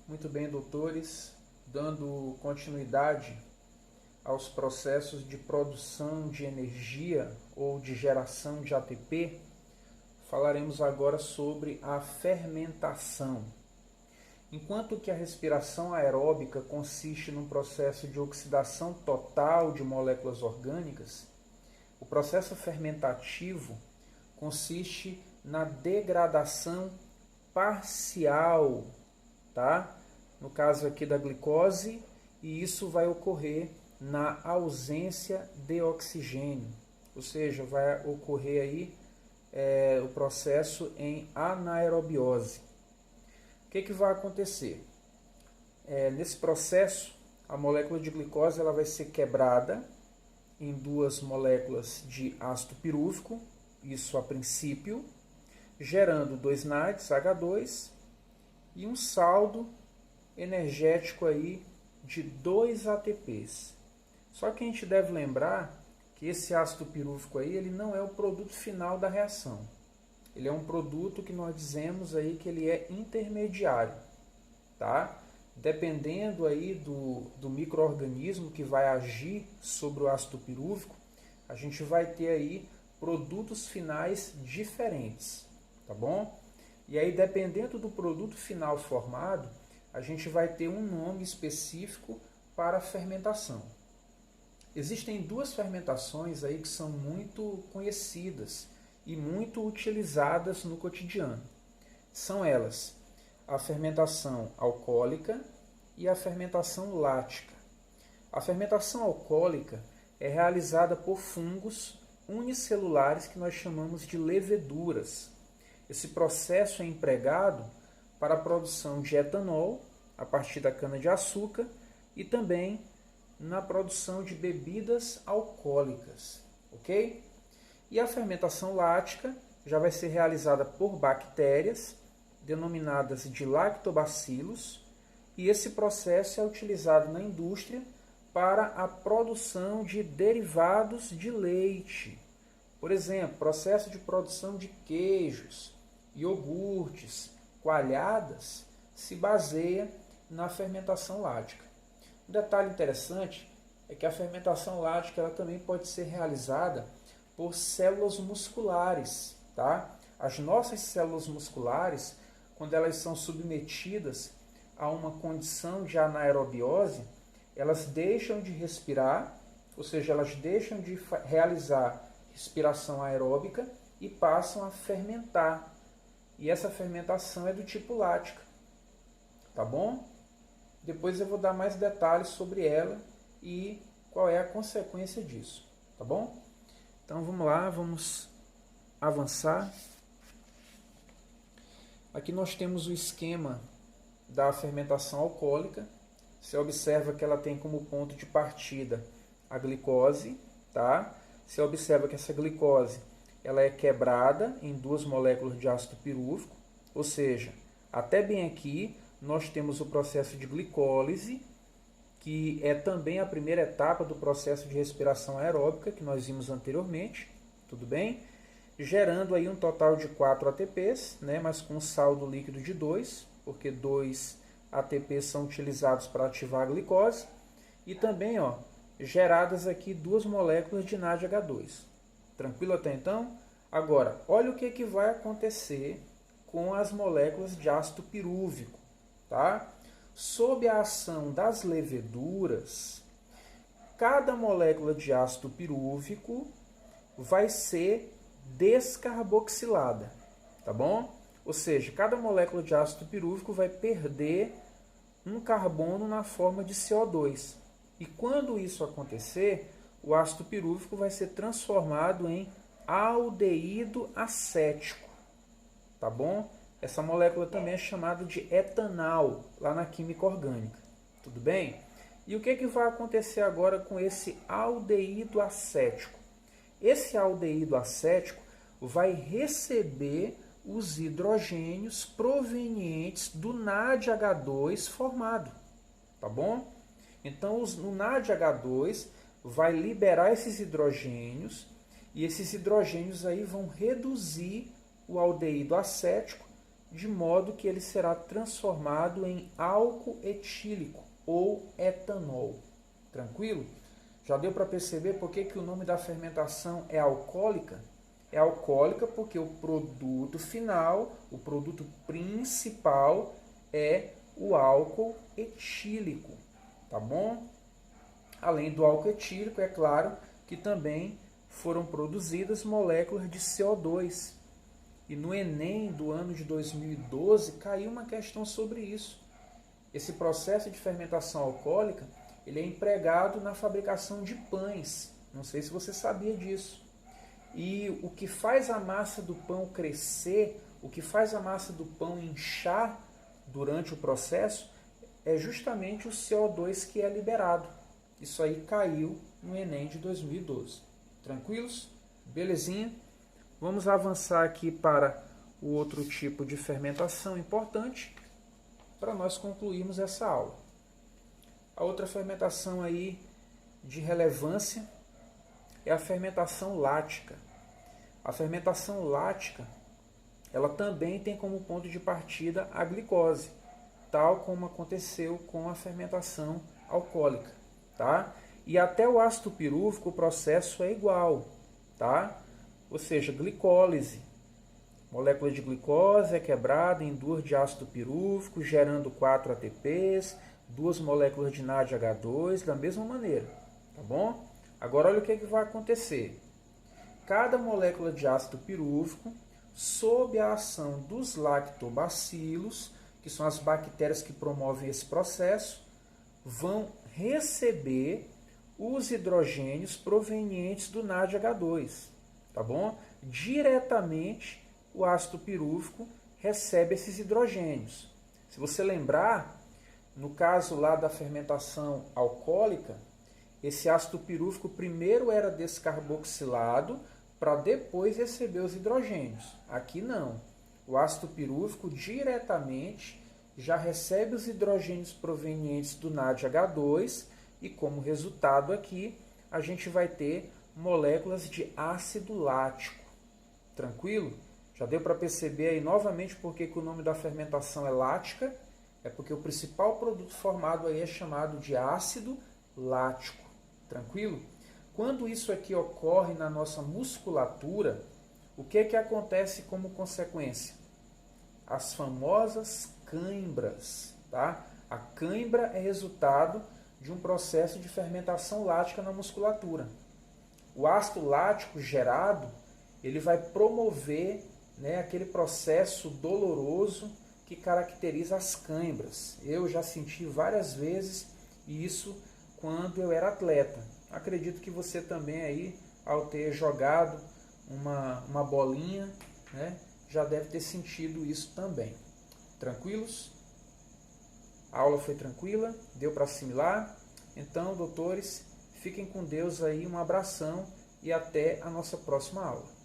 Muito bem, doutores, dando continuidade aos processos de produção de energia ou de geração de ATP, falaremos agora sobre a fermentação. Enquanto que a respiração aeróbica consiste num processo de oxidação total de moléculas orgânicas, o processo fermentativo consiste na degradação parcial, tá? No caso aqui da glicose, e isso vai ocorrer na ausência de oxigênio, ou seja, vai ocorrer aí o processo em anaerobiose. O que vai acontecer? Nesse processo, a molécula de glicose ela vai ser quebrada em duas moléculas de ácido pirúvico, isso a princípio, gerando 2 NADs, H2, e um saldo energético aí de 2 ATPs. Só que a gente deve lembrar que esse ácido pirúvico aí, ele não é o produto final da reação. Ele é um produto que nós dizemos aí que ele é intermediário, tá? Dependendo aí do micro-organismo que vai agir sobre o ácido pirúvico, a gente vai ter aí produtos finais diferentes, tá bom? E aí, dependendo do produto final formado, a gente vai ter um nome específico para a fermentação. Existem duas fermentações aí que são muito conhecidas e muito utilizadas no cotidiano. São elas a fermentação alcoólica e a fermentação lática. A fermentação alcoólica é realizada por fungos unicelulares que nós chamamos de leveduras. Esse processo é empregado para a produção de etanol a partir da cana-de-açúcar e também na produção de bebidas alcoólicas, ok? E a fermentação lática já vai ser realizada por bactérias, denominadas de lactobacilos, e esse processo é utilizado na indústria para a produção de derivados de leite. Por exemplo, processo de produção de queijos, iogurtes, coalhadas, se baseia na fermentação lática. Um detalhe interessante é que a fermentação lática ela também pode ser realizada por células musculares, tá? As nossas células musculares, quando elas são submetidas a uma condição de anaerobiose, elas deixam de respirar, ou seja, elas deixam de realizar respiração aeróbica e passam a fermentar. E essa fermentação é do tipo lática, tá bom? Depois eu vou dar mais detalhes sobre ela e qual é a consequência disso, tá bom? Então vamos lá, vamos avançar. Aqui nós temos o esquema da fermentação alcoólica. Você observa que ela tem como ponto de partida a glicose, tá? Você observa que essa glicose ela é quebrada em duas moléculas de ácido pirúvico, ou seja, até bem aqui nós temos o processo de glicólise, que é também a primeira etapa do processo de respiração aeróbica que nós vimos anteriormente, tudo bem? Gerando aí um total de 4 ATPs, né, mas com um saldo líquido de 2, porque 2 ATPs são utilizados para ativar a glicose, e também geradas aqui 2 moléculas de NADH2. Tranquilo até então? Agora, olha o que vai acontecer com as moléculas de ácido pirúvico, tá? Sob a ação das leveduras, cada molécula de ácido pirúvico vai ser descarboxilada, tá bom? Ou seja, cada molécula de ácido pirúvico vai perder um carbono na forma de CO2. E quando isso acontecer, o ácido pirúvico vai ser transformado em aldeído acético, tá bom? Essa molécula também é chamada de etanal, lá na química orgânica, tudo bem? E o que vai acontecer agora com esse aldeído acético? Esse aldeído acético vai receber os hidrogênios provenientes do NADH2 formado, tá bom? Então, o NADH2 vai liberar esses hidrogênios e esses hidrogênios aí vão reduzir o aldeído acético de modo que ele será transformado em álcool etílico ou etanol. Tranquilo? Já deu para perceber por que o nome da fermentação é alcoólica? É alcoólica porque o produto final, o produto principal é o álcool etílico, tá bom? Além do álcool etílico, é claro que também foram produzidas moléculas de CO2. E no Enem do ano de 2012 caiu uma questão sobre isso. Esse processo de fermentação alcoólica, ele é empregado na fabricação de pães. Não sei se você sabia disso. E o que faz a massa do pão crescer, o que faz a massa do pão inchar durante o processo, é justamente o CO2 que é liberado. Isso aí caiu no Enem de 2012. Tranquilos? Belezinha? Vamos avançar aqui para o outro tipo de fermentação importante para nós concluirmos essa aula. A outra fermentação aí de relevância é a fermentação lática. A fermentação lática, ela também tem como ponto de partida a glicose, tal como aconteceu com a fermentação alcoólica, tá? E até o ácido pirúvico o processo é igual, tá? Ou seja, glicólise. Molécula de glicose é quebrada em duas de ácido pirúvico, gerando 4 ATPs, duas moléculas de NADH2, da mesma maneira, tá bom? Agora olha o que vai acontecer. Cada molécula de ácido pirúvico, sob a ação dos lactobacilos, que são as bactérias que promovem esse processo, vão receber os hidrogênios provenientes do NADH2, tá bom? Diretamente o ácido pirúvico recebe esses hidrogênios. Se você lembrar, no caso lá da fermentação alcoólica, esse ácido pirúvico primeiro era descarboxilado para depois receber os hidrogênios. Aqui não. O ácido pirúvico diretamente já recebe os hidrogênios provenientes do NADH2 e como resultado aqui a gente vai ter moléculas de ácido lático. Tranquilo? Já deu para perceber aí novamente porque que o nome da fermentação é lática? É porque o principal produto formado aí é chamado de ácido lático. Tranquilo? Quando isso aqui ocorre na nossa musculatura, o que acontece como consequência? As famosas cãibras, tá? A cãibra é resultado de um processo de fermentação lática na musculatura. O ácido lático gerado, ele vai promover, né, aquele processo doloroso que caracteriza as cãibras. Eu já senti várias vezes isso quando eu era atleta. Acredito que você também aí, ao ter jogado uma bolinha, né, já deve ter sentido isso também. Tranquilos? A aula foi tranquila? Deu para assimilar? Então, doutores, fiquem com Deus aí, um abração e até a nossa próxima aula.